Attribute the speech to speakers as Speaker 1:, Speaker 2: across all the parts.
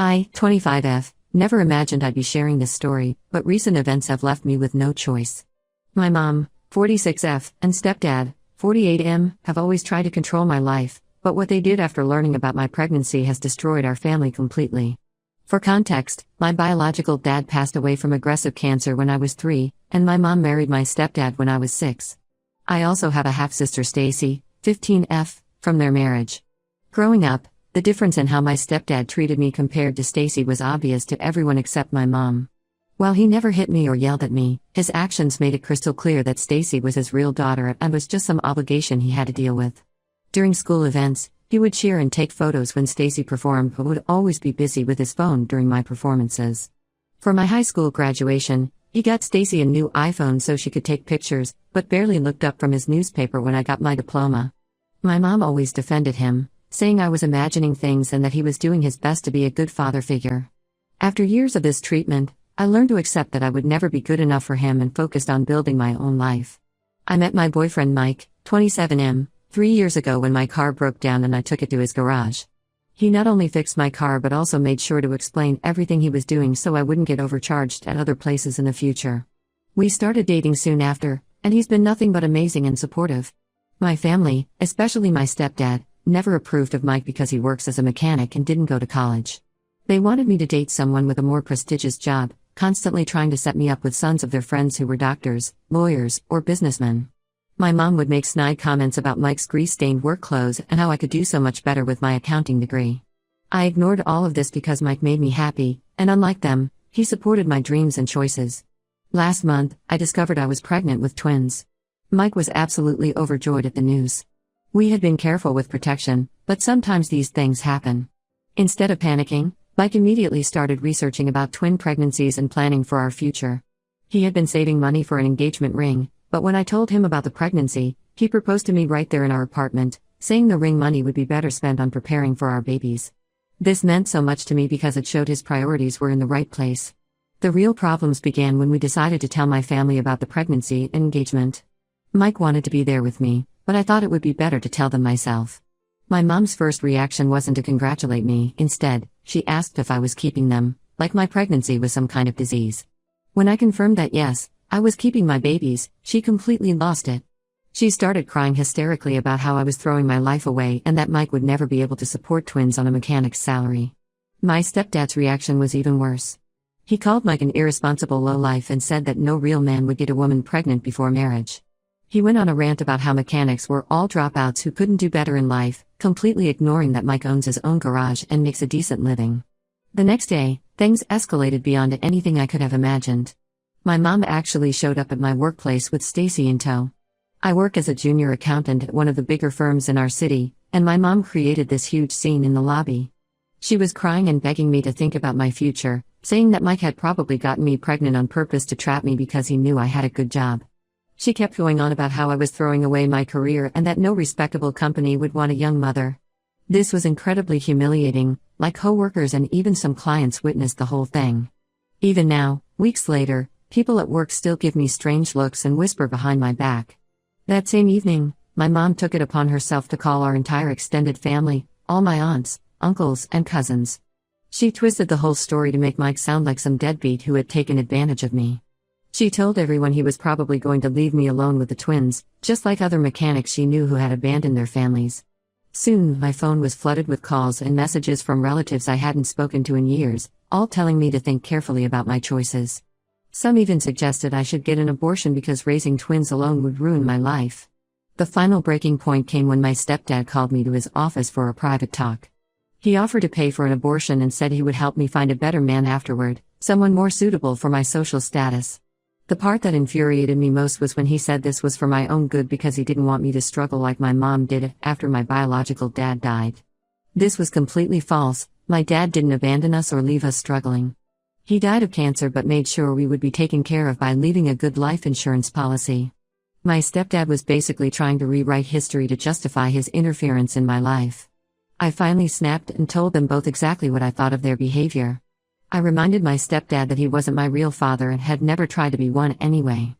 Speaker 1: I, 25F, never imagined I'd be sharing this story, but recent events have left me with no choice. My mom, 46F, and stepdad, 48M, have always tried to control my life, but what they did after learning about my pregnancy has destroyed our family completely. For context, my biological dad passed away from aggressive cancer when I was 3, and my mom married my stepdad when I was 6. I also have a half-sister Stacy, 15F, from their marriage. Growing up, the difference in how my stepdad treated me compared to Stacy was obvious to everyone except my mom. While he never hit me or yelled at me, his actions made it crystal clear that Stacy was his real daughter and was just some obligation he had to deal with. During school events, he would cheer and take photos when Stacy performed but would always be busy with his phone during my performances. For my high school graduation, he got Stacy a new iPhone so she could take pictures, but barely looked up from his newspaper when I got my diploma. My mom always defended him, saying I was imagining things and that he was doing his best to be a good father figure. After years of this treatment, I learned to accept that I would never be good enough for him and focused on building my own life. I met my boyfriend Mike, 27M, 3 years ago when my car broke down and I took it to his garage. He not only fixed my car but also made sure to explain everything he was doing so I wouldn't get overcharged at other places in the future. We started dating soon after, and he's been nothing but amazing and supportive. My family, especially my stepdad, never approved of Mike because he works as a mechanic and didn't go to college. They wanted me to date someone with a more prestigious job, constantly trying to set me up with sons of their friends who were doctors, lawyers, or businessmen. My mom would make snide comments about Mike's grease-stained work clothes and how I could do so much better with my accounting degree. I ignored all of this because Mike made me happy, and unlike them, he supported my dreams and choices. Last month, I discovered I was pregnant with twins. Mike was absolutely overjoyed at the news. We had been careful with protection, but sometimes these things happen. Instead of panicking, Mike immediately started researching about twin pregnancies and planning for our future. He had been saving money for an engagement ring, but when I told him about the pregnancy, he proposed to me right there in our apartment, saying the ring money would be better spent on preparing for our babies. This meant so much to me because it showed his priorities were in the right place. The real problems began when we decided to tell my family about the pregnancy and engagement. Mike wanted to be there with me, but I thought it would be better to tell them myself. My mom's first reaction wasn't to congratulate me, instead, she asked if I was keeping them, like my pregnancy was some kind of disease. When I confirmed that yes, I was keeping my babies, she completely lost it. She started crying hysterically about how I was throwing my life away and that Mike would never be able to support twins on a mechanic's salary. My stepdad's reaction was even worse. He called Mike an irresponsible lowlife and said that no real man would get a woman pregnant before marriage. He went on a rant about how mechanics were all dropouts who couldn't do better in life, completely ignoring that Mike owns his own garage and makes a decent living. The next day, things escalated beyond anything I could have imagined. My mom actually showed up at my workplace with Stacy in tow. I work as a junior accountant at one of the bigger firms in our city, and my mom created this huge scene in the lobby. She was crying and begging me to think about my future, saying that Mike had probably gotten me pregnant on purpose to trap me because he knew I had a good job. She kept going on about how I was throwing away my career and that no respectable company would want a young mother. This was incredibly humiliating, like coworkers and even some clients witnessed the whole thing. Even now, weeks later, people at work still give me strange looks and whisper behind my back. That same evening, my mom took it upon herself to call our entire extended family, all my aunts, uncles, and cousins. She twisted the whole story to make Mike sound like some deadbeat who had taken advantage of me. She told everyone he was probably going to leave me alone with the twins, just like other mechanics she knew who had abandoned their families. Soon, my phone was flooded with calls and messages from relatives I hadn't spoken to in years, all telling me to think carefully about my choices. Some even suggested I should get an abortion because raising twins alone would ruin my life. The final breaking point came when my stepdad called me to his office for a private talk. He offered to pay for an abortion and said he would help me find a better man afterward, someone more suitable for my social status. The part that infuriated me most was when he said this was for my own good because he didn't want me to struggle like my mom did after my biological dad died. This was completely false. My dad didn't abandon us or leave us struggling. He died of cancer but made sure we would be taken care of by leaving a good life insurance policy. My stepdad was basically trying to rewrite history to justify his interference in my life. I finally snapped and told them both exactly what I thought of their behavior. I reminded my stepdad that he wasn't my real father and had never tried to be one anyway.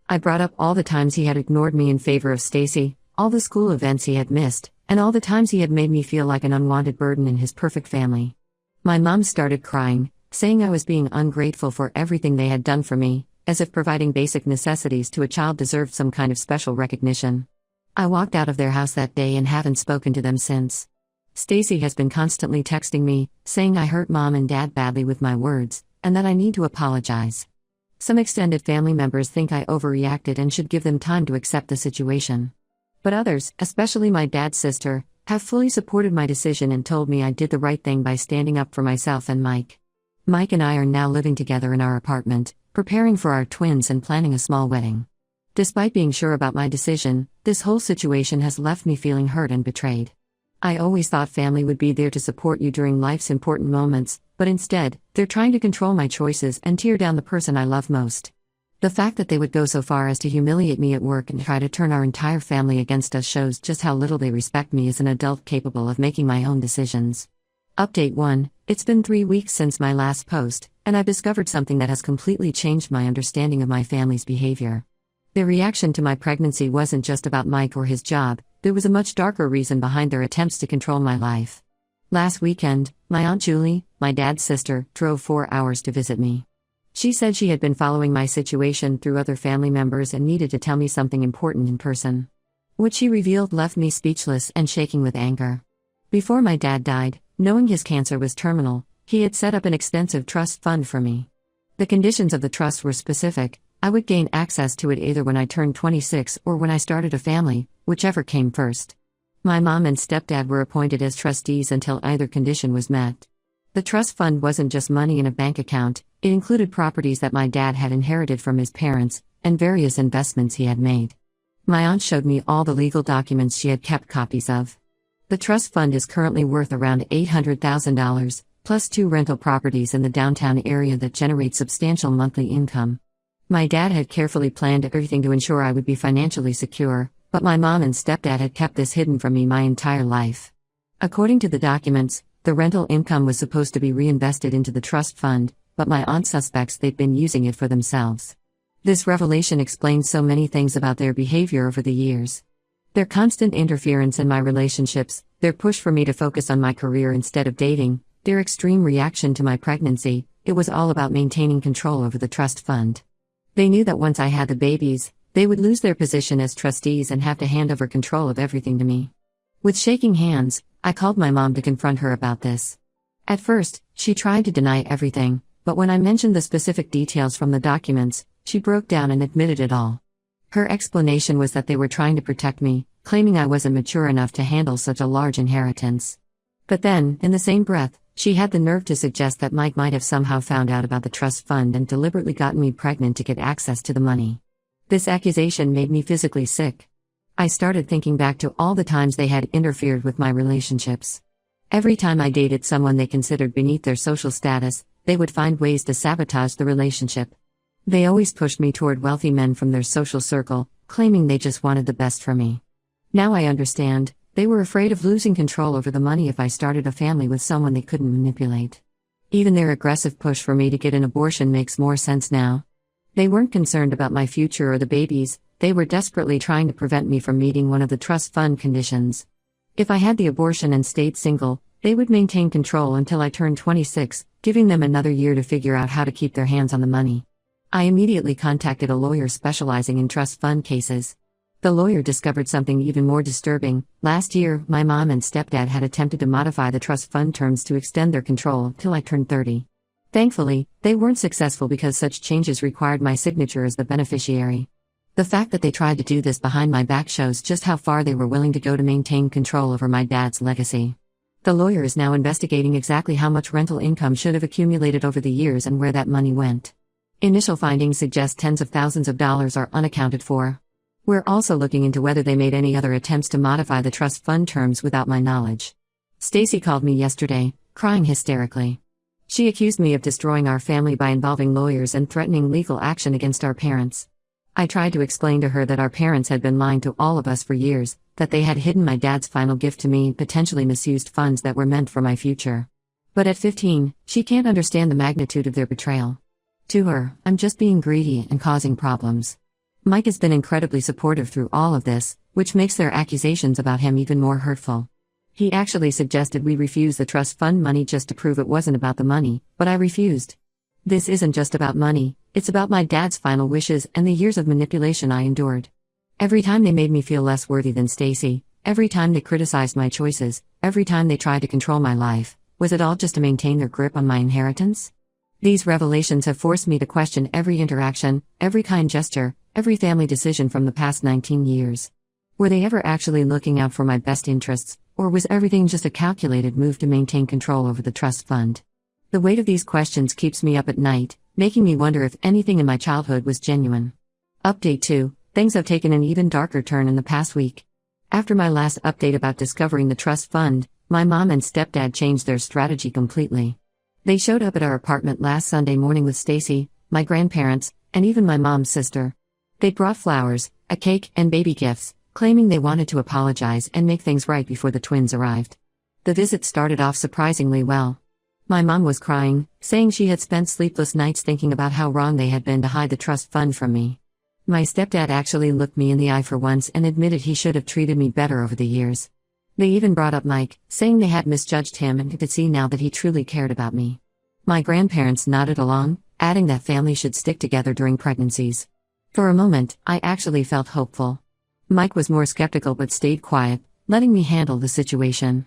Speaker 1: I brought up all the times he had ignored me in favor of Stacy, all the school events he had missed, and all the times he had made me feel like an unwanted burden in his perfect family. My mom started crying, saying I was being ungrateful for everything they had done for me, as if providing basic necessities to a child deserved some kind of special recognition. I walked out of their house that day and haven't spoken to them since. Stacy has been constantly texting me, saying I hurt mom and dad badly with my words, and that I need to apologize. Some extended family members think I overreacted and should give them time to accept the situation. But others, especially my dad's sister, have fully supported my decision and told me I did the right thing by standing up for myself and Mike. Mike and I are now living together in our apartment, preparing for our twins and planning a small wedding. Despite being sure about my decision, this whole situation has left me feeling hurt and betrayed. I always thought family would be there to support you during life's important moments, but instead, they're trying to control my choices and tear down the person I love most. The fact that they would go so far as to humiliate me at work and try to turn our entire family against us shows just how little they respect me as an adult capable of making my own decisions. Update 1: It's been 3 weeks since my last post, and I've discovered something that has completely changed my understanding of my family's behavior. Their reaction to my pregnancy wasn't just about Mike or his job, there was a much darker reason behind their attempts to control my life. Last weekend, my Aunt Julie, my dad's sister, drove 4 hours to visit me. She said she had been following my situation through other family members and needed to tell me something important in person. What she revealed left me speechless and shaking with anger. Before my dad died, knowing his cancer was terminal, he had set up an extensive trust fund for me. The conditions of the trust were specific: I would gain access to it either when I turned 26 or when I started a family, whichever came first. My mom and stepdad were appointed as trustees until either condition was met. The trust fund wasn't just money in a bank account, it included properties that my dad had inherited from his parents, and various investments he had made. My aunt showed me all the legal documents she had kept copies of. The trust fund is currently worth around $800,000, plus 2 rental properties in the downtown area that generate substantial monthly income. My dad had carefully planned everything to ensure I would be financially secure, but my mom and stepdad had kept this hidden from me my entire life. According to the documents, the rental income was supposed to be reinvested into the trust fund, but my aunt suspects they'd been using it for themselves. This revelation explains so many things about their behavior over the years. Their constant interference in my relationships, their push for me to focus on my career instead of dating, their extreme reaction to my pregnancy, it was all about maintaining control over the trust fund. They knew that once I had the babies, they would lose their position as trustees and have to hand over control of everything to me. With shaking hands, I called my mom to confront her about this. At first, she tried to deny everything, but when I mentioned the specific details from the documents, she broke down and admitted it all. Her explanation was that they were trying to protect me, claiming I wasn't mature enough to handle such a large inheritance. But then, in the same breath, she had the nerve to suggest that Mike might have somehow found out about the trust fund and deliberately gotten me pregnant to get access to the money. This accusation made me physically sick. I started thinking back to all the times they had interfered with my relationships. Every time I dated someone they considered beneath their social status, they would find ways to sabotage the relationship. They always pushed me toward wealthy men from their social circle, claiming they just wanted the best for me. Now I understand, they were afraid of losing control over the money if I started a family with someone they couldn't manipulate. Even their aggressive push for me to get an abortion makes more sense now. They weren't concerned about my future or the babies, they were desperately trying to prevent me from meeting one of the trust fund conditions. If I had the abortion and stayed single, they would maintain control until I turned 26, giving them another year to figure out how to keep their hands on the money. I immediately contacted a lawyer specializing in trust fund cases. The lawyer discovered something even more disturbing. Last year, my mom and stepdad had attempted to modify the trust fund terms to extend their control till I turned 30. Thankfully, they weren't successful because such changes required my signature as the beneficiary. The fact that they tried to do this behind my back shows just how far they were willing to go to maintain control over my dad's legacy. The lawyer is now investigating exactly how much rental income should have accumulated over the years and where that money went. Initial findings suggest tens of thousands of dollars are unaccounted for. We're also looking into whether they made any other attempts to modify the trust fund terms without my knowledge. Stacy called me yesterday, crying hysterically. She accused me of destroying our family by involving lawyers and threatening legal action against our parents. I tried to explain to her that our parents had been lying to all of us for years, that they had hidden my dad's final gift to me and potentially misused funds that were meant for my future. But at 15, she can't understand the magnitude of their betrayal. To her, I'm just being greedy and causing problems. Mike has been incredibly supportive through all of this, which makes their accusations about him even more hurtful. He actually suggested we refuse the trust fund money just to prove it wasn't about the money, but I refused. This isn't just about money, it's about my dad's final wishes and the years of manipulation I endured. Every time they made me feel less worthy than Stacy, every time they criticized my choices, every time they tried to control my life, was it all just to maintain their grip on my inheritance? These revelations have forced me to question every interaction, every kind gesture, every family decision from the past 19 years. Were they ever actually looking out for my best interests, or was everything just a calculated move to maintain control over the trust fund? The weight of these questions keeps me up at night, making me wonder if anything in my childhood was genuine. Update 2. Things have taken an even darker turn in the past week. After my last update about discovering the trust fund, my mom and stepdad changed their strategy completely. They showed up at our apartment last Sunday morning with Stacy, my grandparents, and even my mom's sister. They brought flowers, a cake, and baby gifts, claiming they wanted to apologize and make things right before the twins arrived. The visit started off surprisingly well. My mom was crying, saying she had spent sleepless nights thinking about how wrong they had been to hide the trust fund from me. My stepdad actually looked me in the eye for once and admitted he should have treated me better over the years. They even brought up Mike, saying they had misjudged him and could see now that he truly cared about me. My grandparents nodded along, adding that family should stick together during pregnancies. For a moment, I actually felt hopeful. Mike was more skeptical but stayed quiet, letting me handle the situation.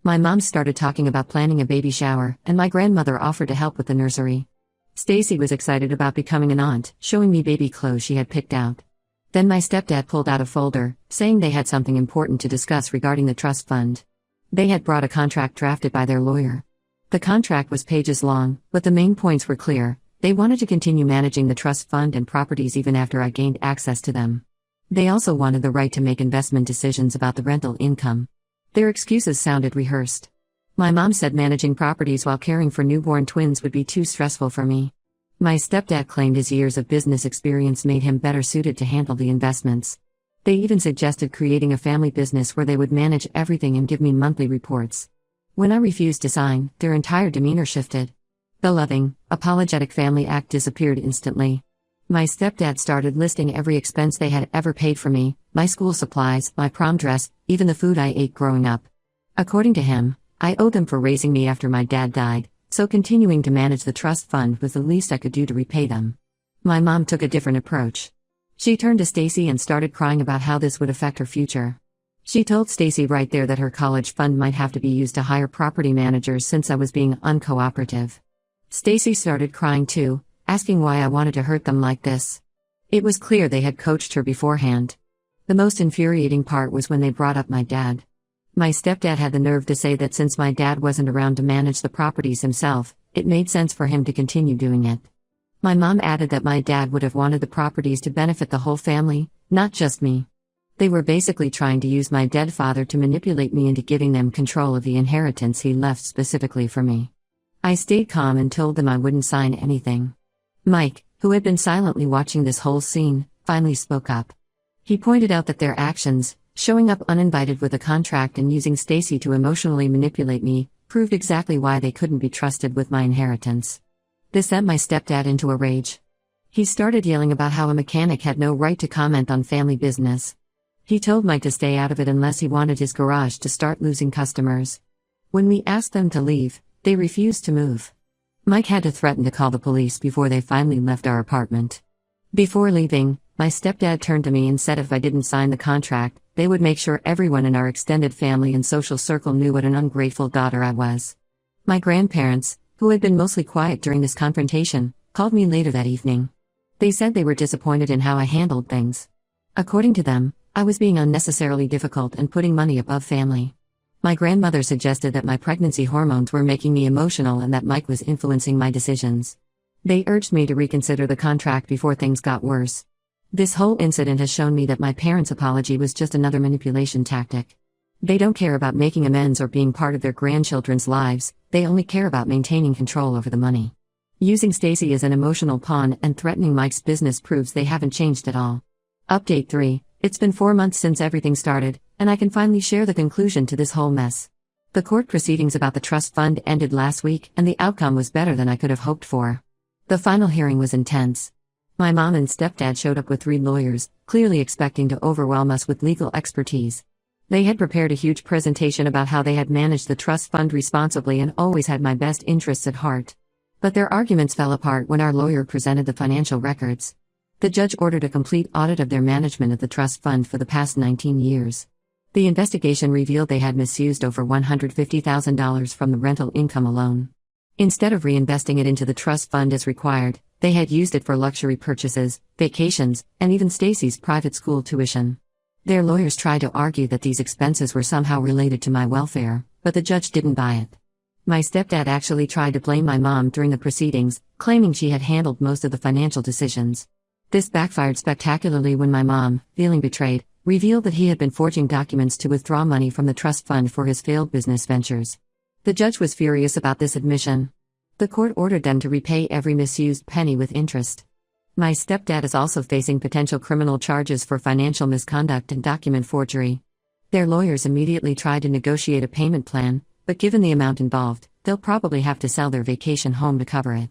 Speaker 1: My mom started talking about planning a baby shower, and my grandmother offered to help with the nursery. Stacy was excited about becoming an aunt, showing me baby clothes she had picked out. Then my stepdad pulled out a folder, saying they had something important to discuss regarding the trust fund. They had brought a contract drafted by their lawyer. The contract was pages long, but the main points were clear. They wanted to continue managing the trust fund and properties even after I gained access to them. They also wanted the right to make investment decisions about the rental income. Their excuses sounded rehearsed. My mom said managing properties while caring for newborn twins would be too stressful for me. My stepdad claimed his years of business experience made him better suited to handle the investments. They even suggested creating a family business where they would manage everything and give me monthly reports. When I refused to sign, their entire demeanor shifted. The loving, apologetic family act disappeared instantly. My stepdad started listing every expense they had ever paid for me, my school supplies, my prom dress, even the food I ate growing up. According to him, I owed them for raising me after my dad died, so continuing to manage the trust fund was the least I could do to repay them. My mom took a different approach. She turned to Stacy and started crying about how this would affect her future. She told Stacy right there that her college fund might have to be used to hire property managers since I was being uncooperative. Stacy started crying too, asking why I wanted to hurt them like this. It was clear they had coached her beforehand. The most infuriating part was when they brought up my dad. My stepdad had the nerve to say that since my dad wasn't around to manage the properties himself, it made sense for him to continue doing it. My mom added that my dad would have wanted the properties to benefit the whole family, not just me. They were basically trying to use my dead father to manipulate me into giving them control of the inheritance he left specifically for me. I stayed calm and told them I wouldn't sign anything. Mike, who had been silently watching this whole scene, finally spoke up. He pointed out that their actions, showing up uninvited with a contract and using Stacy to emotionally manipulate me, proved exactly why they couldn't be trusted with my inheritance. This sent my stepdad into a rage. He started yelling about how a mechanic had no right to comment on family business. He told Mike to stay out of it unless he wanted his garage to start losing customers. When we asked them to leave, they refused to move. Mike had to threaten to call the police before they finally left our apartment. Before leaving, my stepdad turned to me and said if I didn't sign the contract, they would make sure everyone in our extended family and social circle knew what an ungrateful daughter I was. My grandparents, who had been mostly quiet during this confrontation, called me later that evening. They said they were disappointed in how I handled things. According to them, I was being unnecessarily difficult and putting money above family. My grandmother suggested that my pregnancy hormones were making me emotional and that Mike was influencing my decisions. They urged me to reconsider the contract before things got worse. This whole incident has shown me that my parents' apology was just another manipulation tactic. They don't care about making amends or being part of their grandchildren's lives, they only care about maintaining control over the money. Using Stacy as an emotional pawn and threatening Mike's business proves they haven't changed at all. Update 3. It's been 4 months since everything started, and I can finally share the conclusion to this whole mess. The court proceedings about the trust fund ended last week, and the outcome was better than I could have hoped for. The final hearing was intense. My mom and stepdad showed up with 3 lawyers, clearly expecting to overwhelm us with legal expertise. They had prepared a huge presentation about how they had managed the trust fund responsibly and always had my best interests at heart. But their arguments fell apart when our lawyer presented the financial records. The judge ordered a complete audit of their management of the trust fund for the past 19 years. The investigation revealed they had misused over $150,000 from the rental income alone. Instead of reinvesting it into the trust fund as required, they had used it for luxury purchases, vacations, and even Stacy's private school tuition. Their lawyers tried to argue that these expenses were somehow related to my welfare, but the judge didn't buy it. My stepdad actually tried to blame my mom during the proceedings, claiming she had handled most of the financial decisions. This backfired spectacularly when my mom, feeling betrayed, revealed that he had been forging documents to withdraw money from the trust fund for his failed business ventures. The judge was furious about this admission. The court ordered them to repay every misused penny with interest. My stepdad is also facing potential criminal charges for financial misconduct and document forgery. Their lawyers immediately tried to negotiate a payment plan, but given the amount involved, they'll probably have to sell their vacation home to cover it.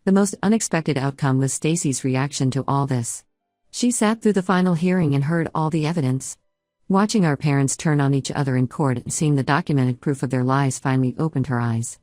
Speaker 1: The most unexpected outcome was Stacy's reaction to all this. She sat through the final hearing and heard all the evidence. Watching our parents turn on each other in court and seeing the documented proof of their lies finally opened her eyes.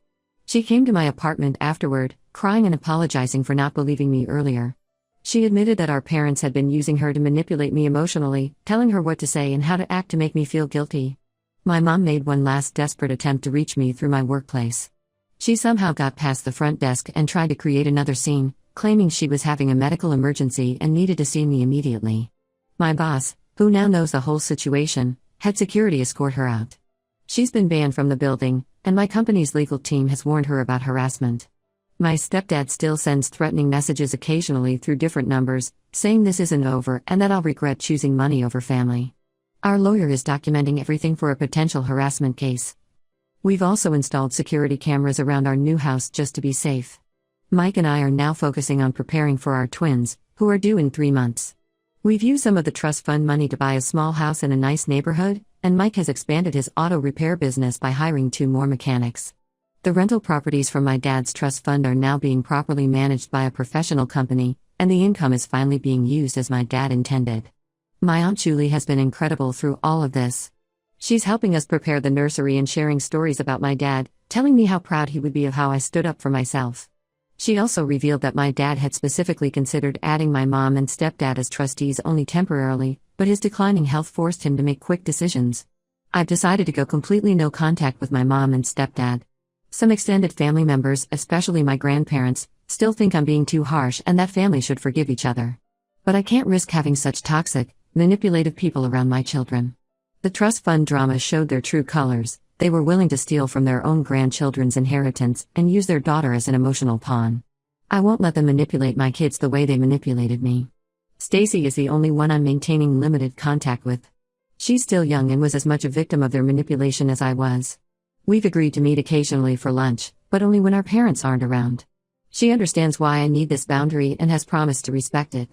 Speaker 1: She came to my apartment afterward, crying and apologizing for not believing me earlier. She admitted that our parents had been using her to manipulate me emotionally, telling her what to say and how to act to make me feel guilty. My mom made one last desperate attempt to reach me through my workplace. She somehow got past the front desk and tried to create another scene, claiming she was having a medical emergency and needed to see me immediately. My boss, who now knows the whole situation, had security escort her out. She's been banned from the building, and my company's legal team has warned her about harassment. My stepdad still sends threatening messages occasionally through different numbers, saying this isn't over and that I'll regret choosing money over family. Our lawyer is documenting everything for a potential harassment case. We've also installed security cameras around our new house just to be safe. Mike and I are now focusing on preparing for our twins, who are due in 3 months. We've used some of the trust fund money to buy a small house in a nice neighborhood, and Mike has expanded his auto repair business by hiring 2 more mechanics. The rental properties from my dad's trust fund are now being properly managed by a professional company, and the income is finally being used as my dad intended. My Aunt Julie has been incredible through all of this. She's helping us prepare the nursery and sharing stories about my dad, telling me how proud he would be of how I stood up for myself. She also revealed that my dad had specifically considered adding my mom and stepdad as trustees only temporarily, but his declining health forced him to make quick decisions. I've decided to go completely no contact with my mom and stepdad. Some extended family members, especially my grandparents, still think I'm being too harsh and that family should forgive each other. But I can't risk having such toxic, manipulative people around my children. The trust fund drama showed their true colors. They were willing to steal from their own grandchildren's inheritance and use their daughter as an emotional pawn. I won't let them manipulate my kids the way they manipulated me. Stacy is the only one I'm maintaining limited contact with. She's still young and was as much a victim of their manipulation as I was. We've agreed to meet occasionally for lunch, but only when our parents aren't around. She understands why I need this boundary and has promised to respect it.